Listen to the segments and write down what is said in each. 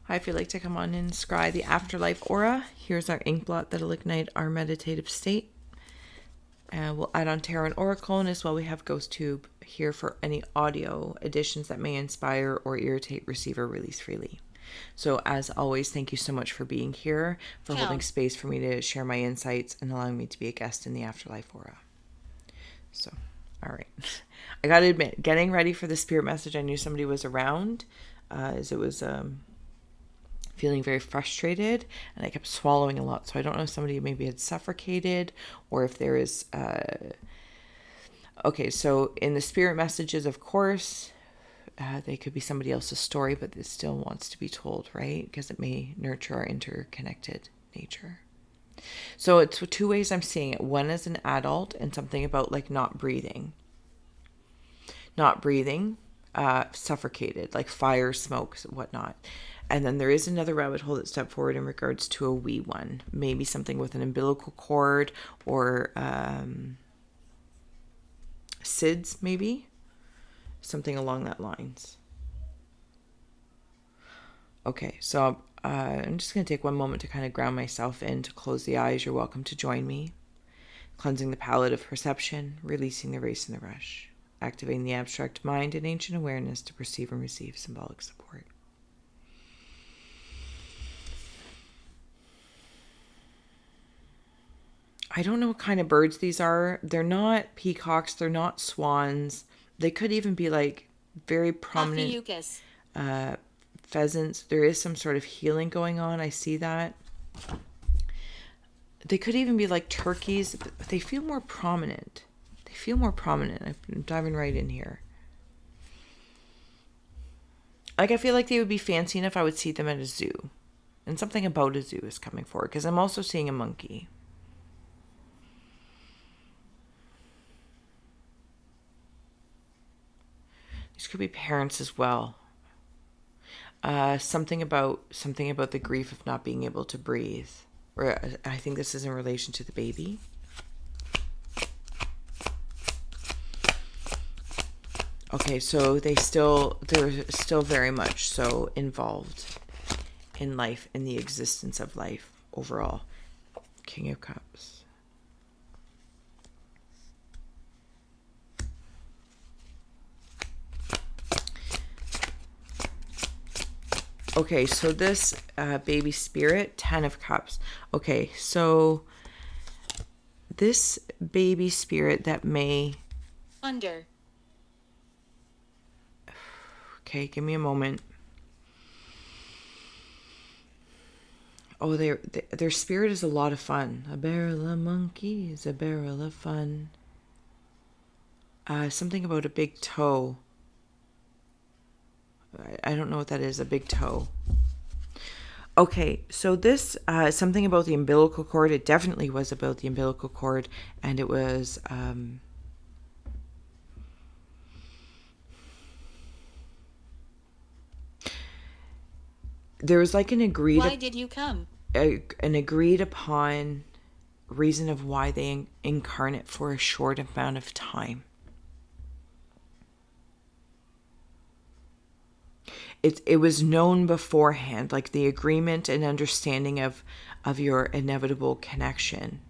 Hi, if you'd like to come on and scry the afterlife aura, here's our ink blot that'll ignite our meditative state. We'll add on tarot and oracle, and as well we have ghost tube here for any audio additions that may inspire or irritate, receive, or release freely. So as always, thank you so much for being here, for holding space for me to share my insights and allowing me to be a guest in the afterlife aura. So, all right. I gotta admit, getting ready for the spirit message, I knew somebody was around, as it was feeling very frustrated, and I kept swallowing a lot. So I don't know if somebody maybe had suffocated, or if there is okay, so in the spirit messages, of course, they could be somebody else's story, but it still wants to be told, right? Because it may nurture our interconnected nature. So it's two ways I'm seeing it. One as an adult, and something about like not breathing, suffocated, like fire, smoke, whatnot. And then there is another rabbit hole that stepped forward in regards to a wee one, maybe something with an umbilical cord, or SIDS, maybe something along that lines. Okay, so I'm just going to take one moment to kind of ground myself in, to close the eyes. You're welcome to join me. Cleansing the palette of perception, releasing the race and the rush, activating the abstract mind and ancient awareness to perceive and receive symbolic support. I don't know what kind of birds these are. They're not peacocks. They're not swans. They could even be like very prominent pheasants. There is some sort of healing going on. I see that. They could even be like turkeys. But they feel more prominent. I'm diving right in here. Like, I feel like they would be fancy enough I would see them at a zoo. And something about a zoo is coming forward, because I'm also seeing a monkey. These could be parents as well. Something about the grief of not being able to breathe. Or I think this is in relation to the baby. Okay, so they're still very much so involved in life, in the existence of life overall. King of Cups. Okay, so this baby spirit, 10 of Cups. Okay, so this baby spirit that may... Okay, give me a moment. Oh, their spirit is a lot of fun. A barrel of monkeys, a barrel of fun. Something about a big toe. I don't know what that is, a big toe. Okay, so this, something about the umbilical cord. It definitely was about the umbilical cord, and it was... there was like an agreed... Why did you come? An agreed upon reason of why they incarnate for a short amount of time. It was known beforehand, like the agreement and understanding of your inevitable connection.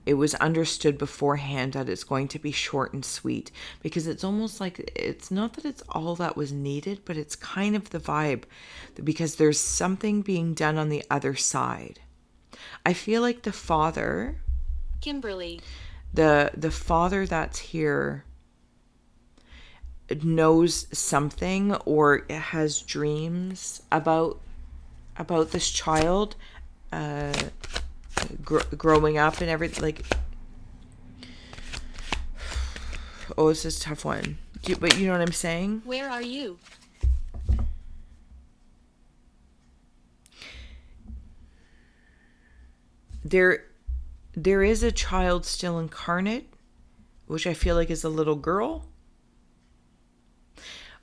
It was understood beforehand that it's going to be short and sweet, because it's almost like, it's not that it's all that was needed, but it's kind of the vibe, because there's something being done on the other side. I feel like the father, Kimberly, the father that's here knows something, or has dreams about this child growing up and everything. Like, oh, this is a tough one. But you know what I'm saying? Where are you? There is a child still incarnate, which I feel like is a little girl.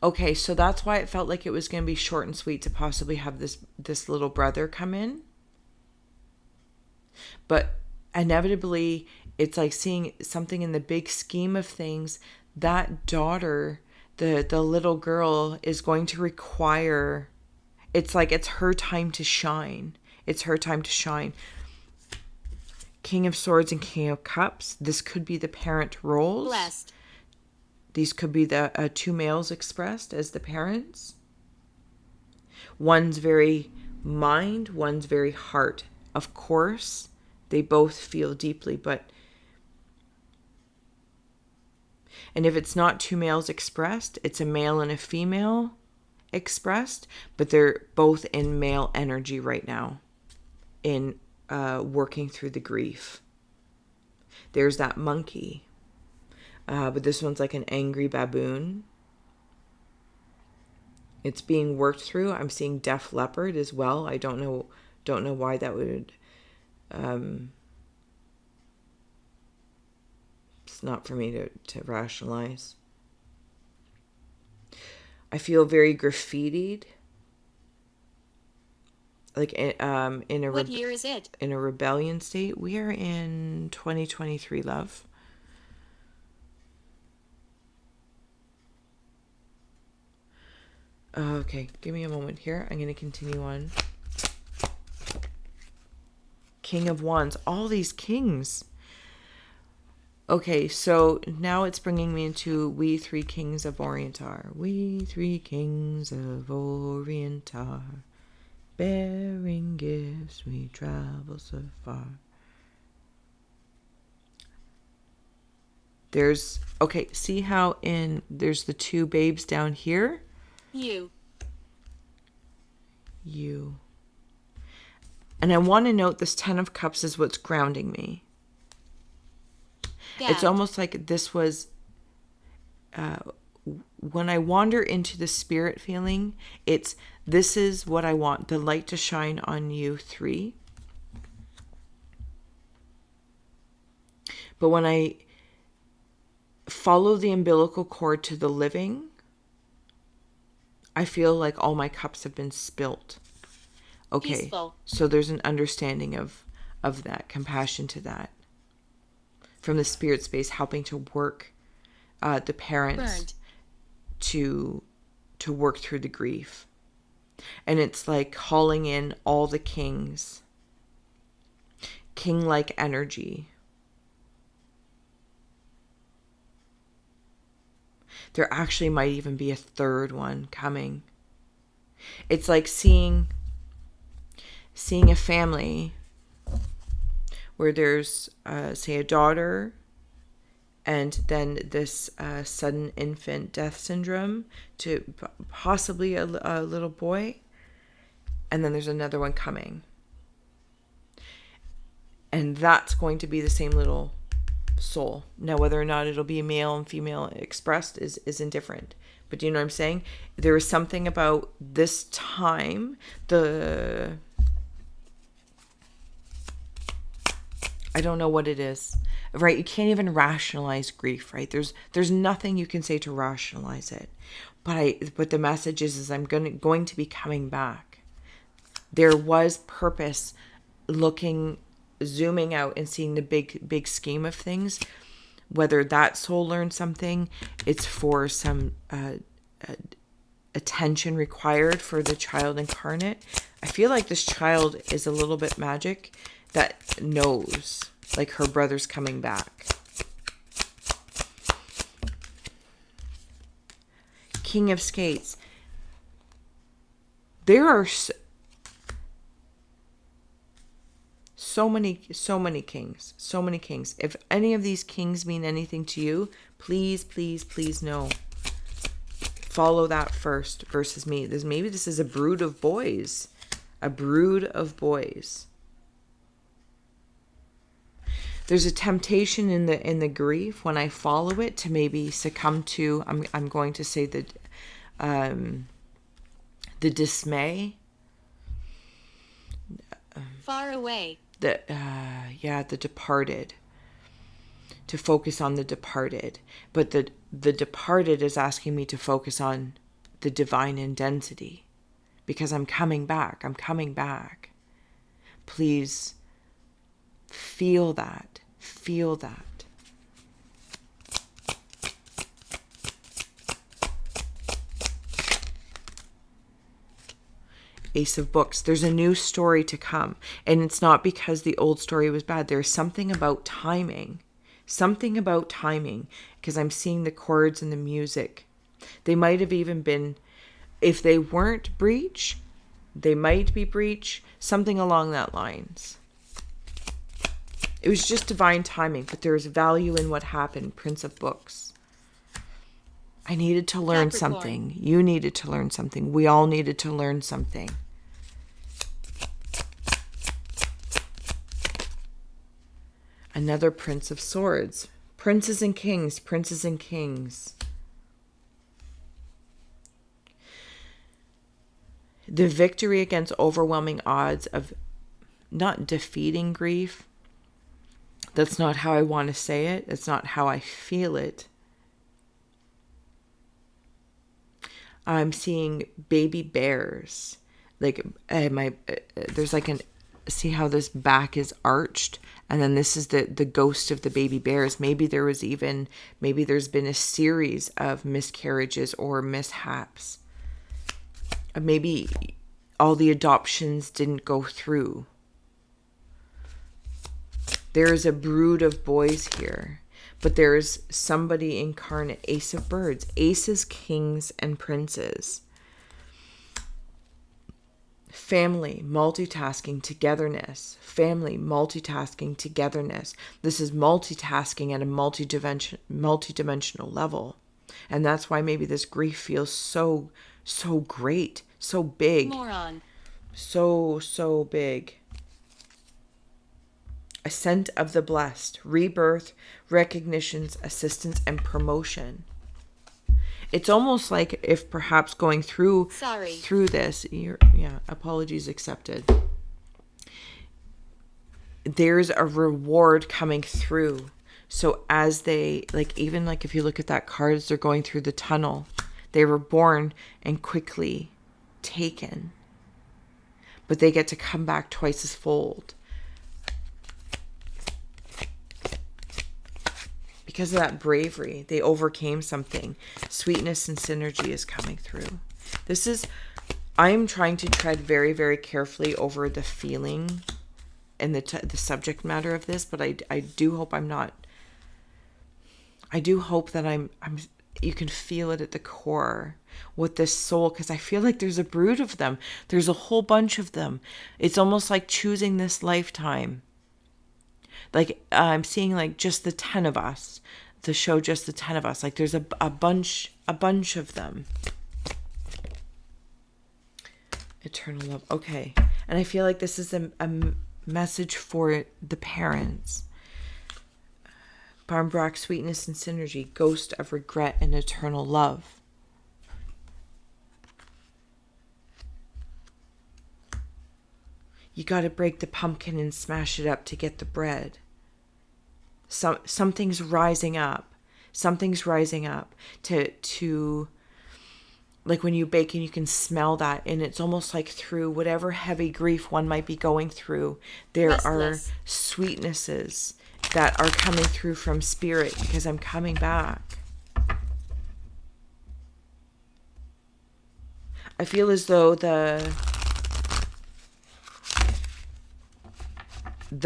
Okay, so that's why it felt like it was going to be short and sweet to possibly have this little brother come in. But inevitably, it's like seeing something in the big scheme of things. That daughter, the little girl, is going to require It's like it's her time to shine. It's her time to shine. King of Swords and King of Cups. This could be the parent roles. Blessed. These could be the two males expressed as the parents. One's very mind, one's very heart. Of course, they both feel deeply, and if it's not two males expressed, it's a male and a female expressed, but they're both in male energy right now in working through the grief. There's that monkey, but this one's like an angry baboon. It's being worked through. I'm seeing deaf leopard as well. I don't know why that would. It's not for me to rationalize. I feel very graffitied. Like in a What year is it? In a rebellion state. We are in 2023, love. Okay, give me a moment here. I'm going to continue on. King of Wands. All these kings. Okay, so now it's bringing me into We Three Kings of Orientar. We three kings of Orientar, bearing gifts we travel so far. There's, okay, see how there's the two babes down here? You. And I want to note this 10 of Cups is what's grounding me. Dad. It's almost like this was, when I wander into the spirit feeling, this is what I want, the light to shine on you three. But when I follow the umbilical cord to the living, I feel like all my cups have been spilt. Okay, Peaceful. So there's an understanding of that, compassion to that. From the spirit space, helping to work the parents Burned. to work through the grief. And it's like calling in all the kings. King-like energy. There actually might even be a third one coming. It's like seeing a family where there's, say, a daughter and then this sudden infant death syndrome to possibly a little boy. And then there's another one coming. And that's going to be the same little soul. Now, whether or not it'll be male and female expressed is indifferent. But do you know what I'm saying? There is something about this time, I don't know what it is, right? You can't even rationalize grief, right? There's nothing you can say to rationalize it. But the message is I'm going to be coming back. There was purpose, zooming out and seeing the big scheme of things. Whether that soul learned something, it's for some attention required for the child incarnate. I feel like this child is a little bit magic that knows, like, her brother's coming back. King of Skates. There are so many kings. So many kings. If any of these kings mean anything to you, please, please, please know. Follow that first versus me. Maybe this is a brood of boys. A brood of boys. There's a temptation in the grief when I follow it to maybe succumb to, I'm going to say the dismay. Far away. The departed. To focus on the departed. But the departed is asking me to focus on the divine in density. Because I'm coming back. I'm coming back. Please feel that. Feel that. Ace of Books. There's a new story to come. And it's not because the old story was bad. There's something about timing. Something about timing. Because I'm seeing the chords and the music. They might have even been, if they weren't breach, they might be breach. Something along that lines. It was just divine timing. But there's value in what happened. Prince of Books. I needed to learn Capricorn. something. You needed to learn something. We all needed to learn something. Another Prince of Swords. Princes and kings. Princes and kings. The victory against overwhelming odds of not defeating grief. That's not how I want to say it. It's not how I feel it. I'm seeing baby bears. Like there's like see how this back is arched, and then this is the ghost of the baby bears. Maybe there's been a series of miscarriages or mishaps. Maybe all the adoptions didn't go through. There's a brood of boys here. But there's somebody incarnate. Ace of Birds. Aces, kings, and princes. Family, multitasking, togetherness. Family, multitasking, togetherness. This is multitasking at a multidimensional level. And that's why maybe this grief feels so great. So big. Moron. So big. Ascent of the blessed, rebirth, recognitions, assistance, and promotion. It's almost like if perhaps going through this, apologies accepted. There's a reward coming through. So as they, even if you look at that card, as they're going through the tunnel, they were born and quickly taken. But they get to come back twice as fold. Because of that bravery, they overcame something. Sweetness and synergy is coming through. I'm trying to tread very, very carefully over the feeling and the subject matter of this, but I do hope I'm not. I do hope that I'm. You can feel it at the core with this soul, because I feel like there's a brood of them. There's a whole bunch of them. It's almost like choosing this lifetime. I'm seeing just the 10 of us, the show Just the 10 of Us. There's a bunch of them. Eternal love. Okay. And I feel like this is a message for the parents. Barnbrock, sweetness and synergy, ghost of regret and eternal love. You got to break the pumpkin and smash it up to get the bread. Something's rising up. Something's rising up to when you bake and you can smell that, and it's almost like through whatever heavy grief one might be going through, there are sweetnesses that are coming through from spirit, because I'm coming back. I feel as though the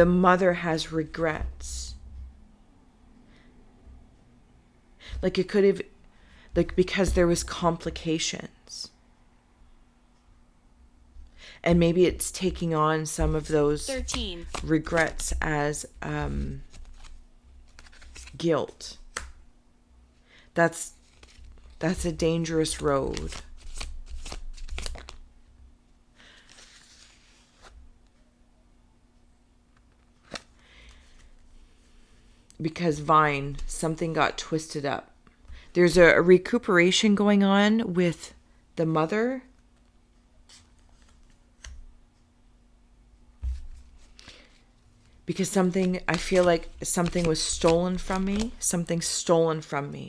mother has regrets. It could have, because there was complications. And maybe it's taking on some of those 13 regrets as guilt. That's a dangerous road. Because Vine, something got twisted up. There's a recuperation going on with the mother. Because I feel like something was stolen from me. Something stolen from me.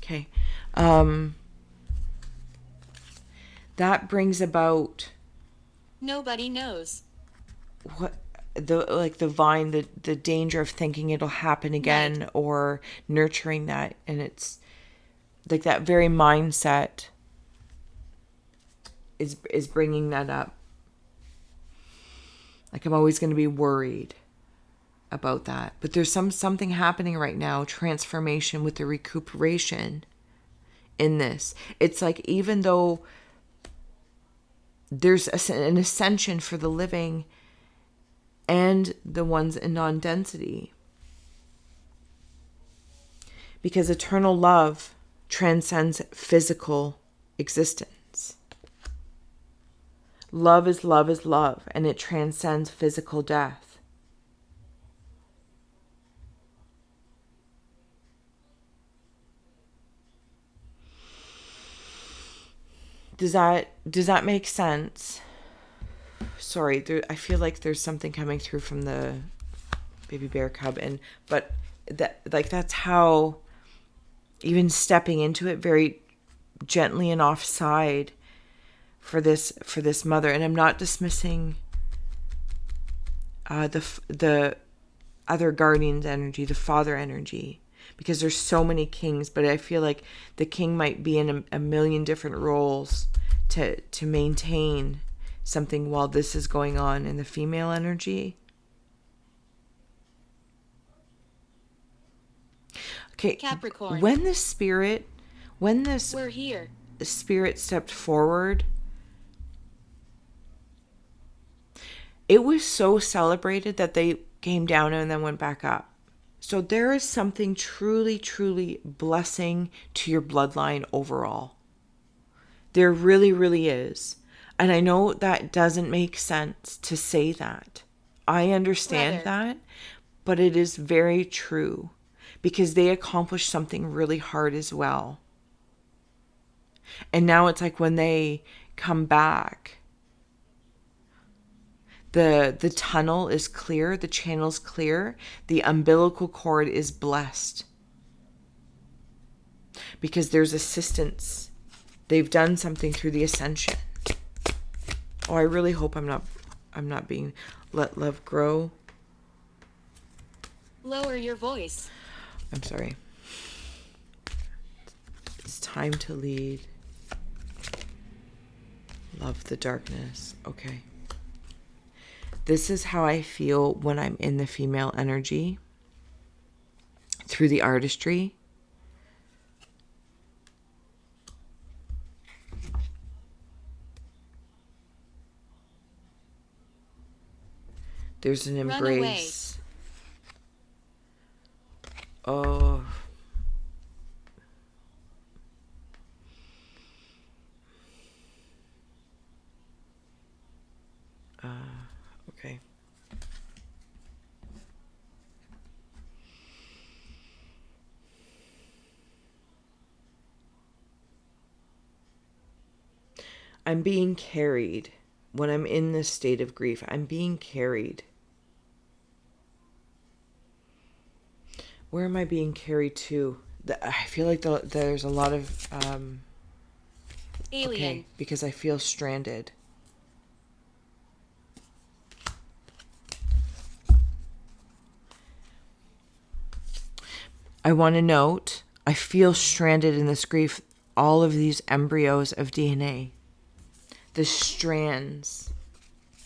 Okay. That brings about... Nobody knows. What? the vine, the danger of thinking it'll happen again, Right. or nurturing that. And it's like that very mindset is bringing that up. Like, I'm always going to be worried about that. But there's something happening right now, transformation with the recuperation in this. It's like, even though there's an ascension for the living and the ones in non-density, because eternal love transcends physical existence. Love is love is love, and it transcends physical death. Does that make sense? Sorry, I feel like there's something coming through from the baby bear cub, but that's how, even stepping into it very gently and offside for this mother. And I'm not dismissing the other guardian's energy, the father energy, because there's so many kings. But I feel like the king might be in a million different roles to maintain something while this is going on in the female energy. Okay, Capricorn. when this We're here. spirit stepped forward, it was so celebrated that they came down and then went back up. So there is something truly, truly blessing to your bloodline overall. There really, really is. And I know that doesn't make sense to say that. I understand that, but it is very true, because they accomplished something really hard as well. And now it's like, when they come back, the tunnel is clear, the channel's clear, the umbilical cord is blessed, because there's assistance. They've done something through the ascension. Oh, I really hope I'm not being let love grow. Lower your voice. I'm sorry. It's time to lead. Love the darkness. Okay. This is how I feel when I'm in the female energy through the artistry. There's an embrace. Oh. Okay. I'm being carried when I'm in this state of grief. I'm being carried. Where am I being carried to? I feel like there's a lot of Alien. Okay, because I feel stranded. I want to note, I feel stranded in this grief. All of these embryos of DNA, the strands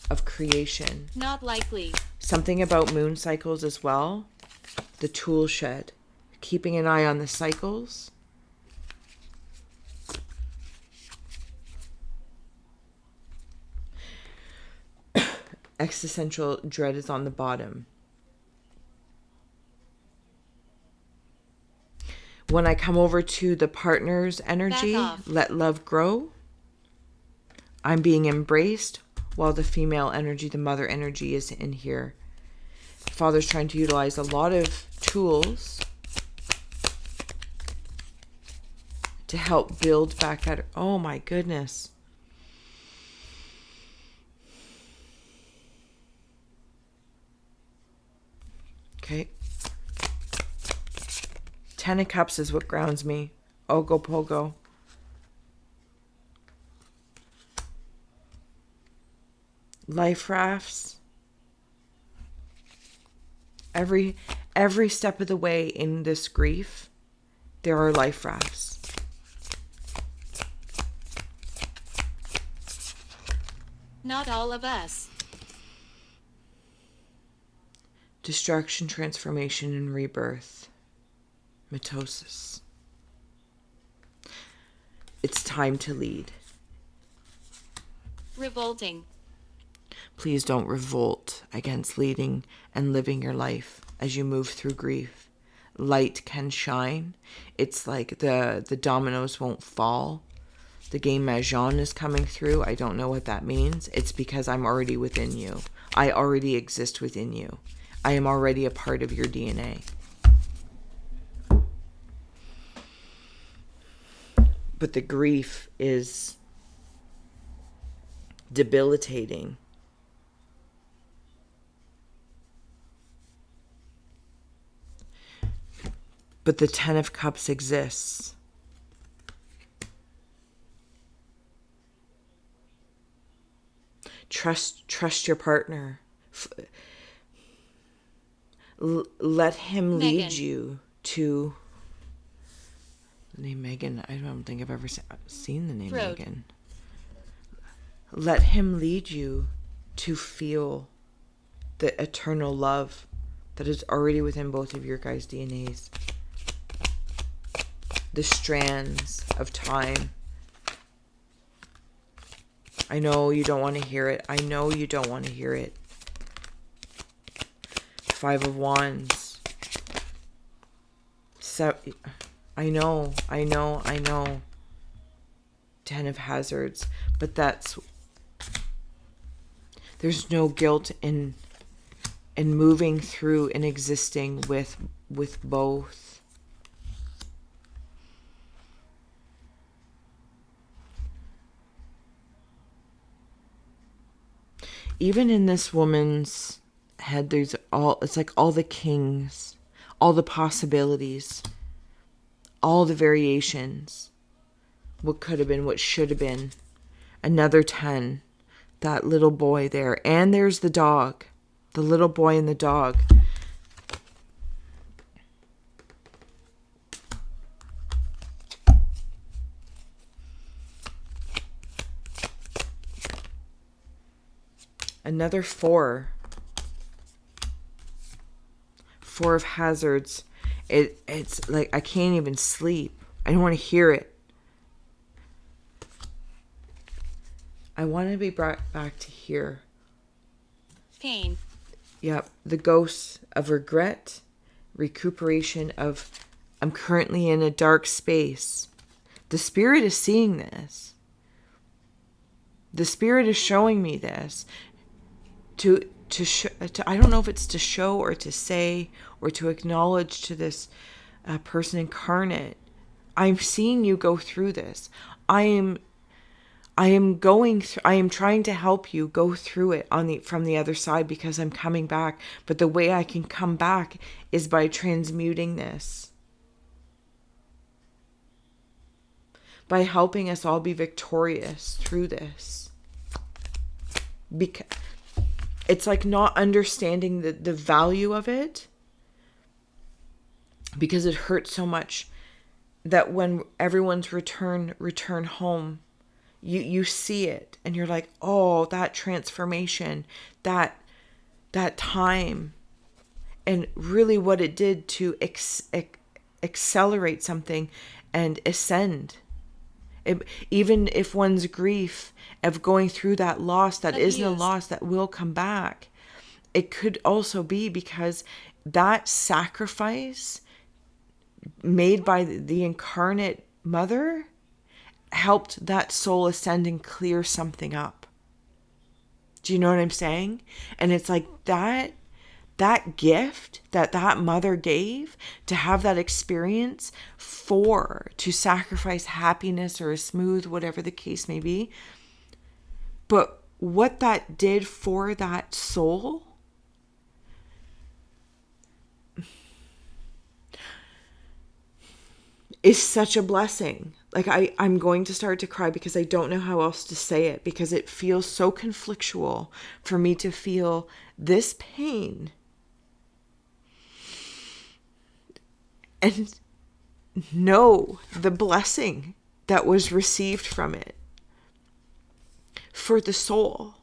of creation. Not likely. Something about moon cycles as well. The tool shed. Keeping an eye on the cycles. Existential dread is on the bottom. When I come over to the partner's energy, let love grow, I'm being embraced, while the female energy, the mother energy, is in here. Father's trying to utilize a lot of tools to help build back that. Oh my goodness. Okay. 10 of Cups is what grounds me. Ogo pogo. Life rafts. every step of the way in this grief, there are life rafts. Not all of us. Destruction, transformation, and rebirth. Mitosis. It's time to lead. Revolting. Please don't revolt against leading and living your life as you move through grief. Light can shine. It's like the dominoes won't fall. The game Mahjong is coming through. I don't know what that means. It's because I'm already within you. I already exist within you. I am already a part of your DNA. But the grief is debilitating. But the Ten of Cups exists. Trust your partner. Let him lead you to the name Megan. I don't think I've ever seen the name Megan. Let him lead you to feel the eternal love that is already within both of your guys' DNAs. The strands of time. I know you don't want to hear it. I know you don't want to hear it. Five of Wands. I know. Ten of Hazards. But there's no guilt in moving through and existing with both. Even in this woman's head, it's like all the kings, all the possibilities, all the variations. What could have been, what should have been. Another 10. That little boy there. And there's the dog. The little boy and the dog. Another 4. 4 of Hazards. It's like I can't even sleep. I don't want to hear it. I want to be brought back to here. Pain. Yep. The ghosts of regret, recuperation of I'm currently in a dark space. The spirit is seeing this. The spirit is showing me this. I don't know if it's to show or to say or to acknowledge to this person incarnate. I'm seeing you go through this. I am trying to help you go through it from the other side because I'm coming back. But the way I can come back is by transmuting this. By helping us all be victorious through this. Because it's like not understanding the value of it. Because it hurts so much that when everyone's return home, you see it and you're like, oh, that transformation, that time, and really what it did to accelerate something and ascend. Even if one's grief of going through that loss, that isn't a loss that will come back, it could also be because that sacrifice made by the incarnate mother helped that soul ascend and clear something up. Do you know what I'm saying? And it's like that gift that mother gave to have that experience to sacrifice happiness or a smooth, whatever the case may be. But what that did for that soul is such a blessing. Like I'm going to start to cry because I don't know how else to say it, because it feels so conflictual for me to feel this pain and know the blessing that was received from it for the soul.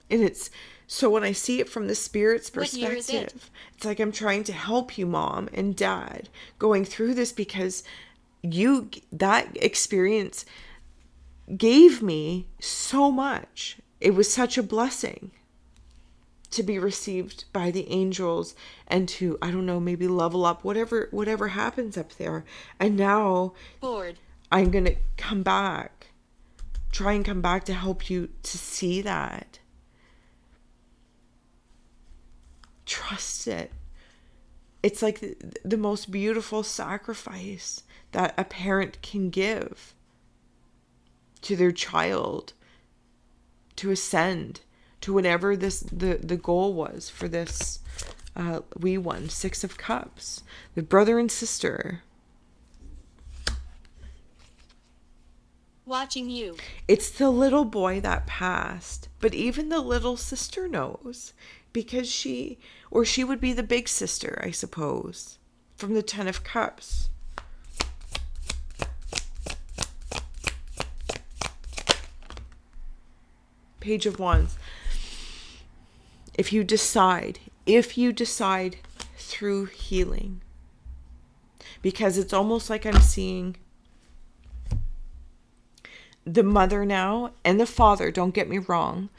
And it's so when I see it from the Spirit's What year is it? perspective, it's like I'm trying to help you, Mom and Dad, going through this, because that experience gave me so much. It was such a blessing to be received by the angels and to, I don't know, maybe level up whatever happens up there. And now Bored. I'm going to try and come back to help you to see that. Trust it. It's like the most beautiful sacrifice that a parent can give to their child, to ascend to whatever the goal was for this wee one, 6 of Cups, the brother and sister. Watching you. It's the little boy that passed, but even the little sister knows, because she would be the big sister, I suppose, from the 10 of Cups. Page of Wands. If you decide through healing, because it's almost like I'm seeing the mother now and the father, don't get me wrong,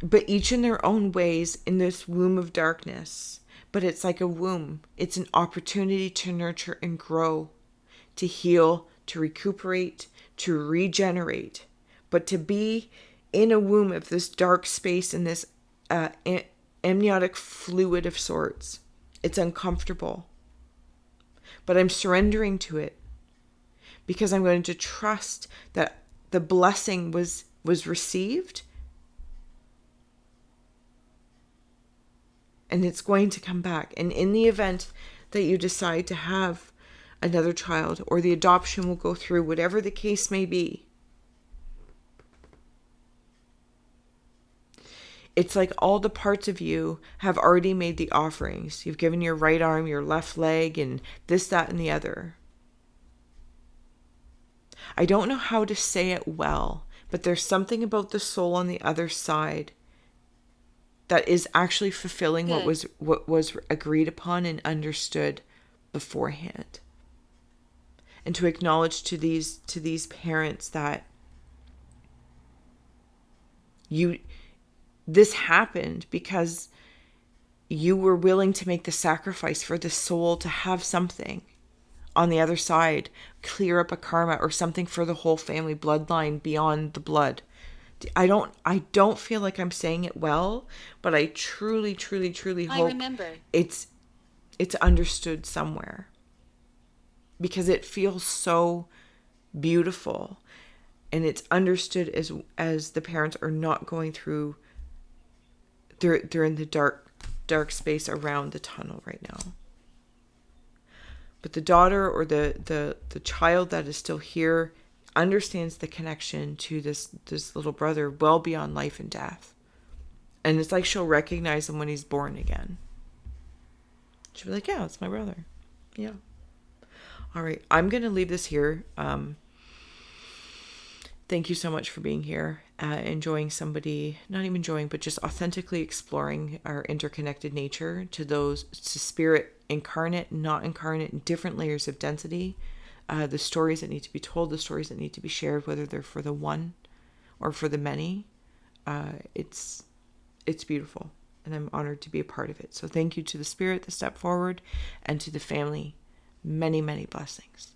but each in their own ways in this womb of darkness. But it's like a womb. It's an opportunity to nurture and grow, to heal, to recuperate, to regenerate. But to be in a womb of this dark space, in this amniotic fluid of sorts, it's uncomfortable. But I'm surrendering to it, because I'm going to trust that the blessing was received, and it's going to come back. And in the event that you decide to have another child, or the adoption will go through, whatever the case may be, it's like all the parts of you have already made the offerings. You've given your right arm, your left leg, and this, that, and the other. I don't know how to say it well, but there's something about the soul on the other side that is actually fulfilling what was agreed upon and understood beforehand. And to acknowledge to these parents that this happened because you were willing to make the sacrifice for the soul to have something on the other side, clear up a karma or something for the whole family bloodline beyond the blood. I don't feel like I'm saying it well, but I truly hope it's understood somewhere, because it feels so beautiful, and it's understood as the parents are not going through. They're in the dark space around the tunnel right now. But the daughter or the child that is still here understands the connection to this little brother well beyond life and death. And it's like she'll recognize him when he's born again. She'll be like, yeah, it's my brother. Yeah. All right. I'm going to leave this here. Thank you so much for being here. Not even enjoying, but just authentically exploring our interconnected nature to spirit, incarnate, not incarnate, different layers of density. The stories that need to be told, the stories that need to be shared, whether they're for the one or for the many. It's beautiful, and I'm honored to be a part of it. So thank you to the Spirit, the Step Forward, and to the family. Many, many blessings.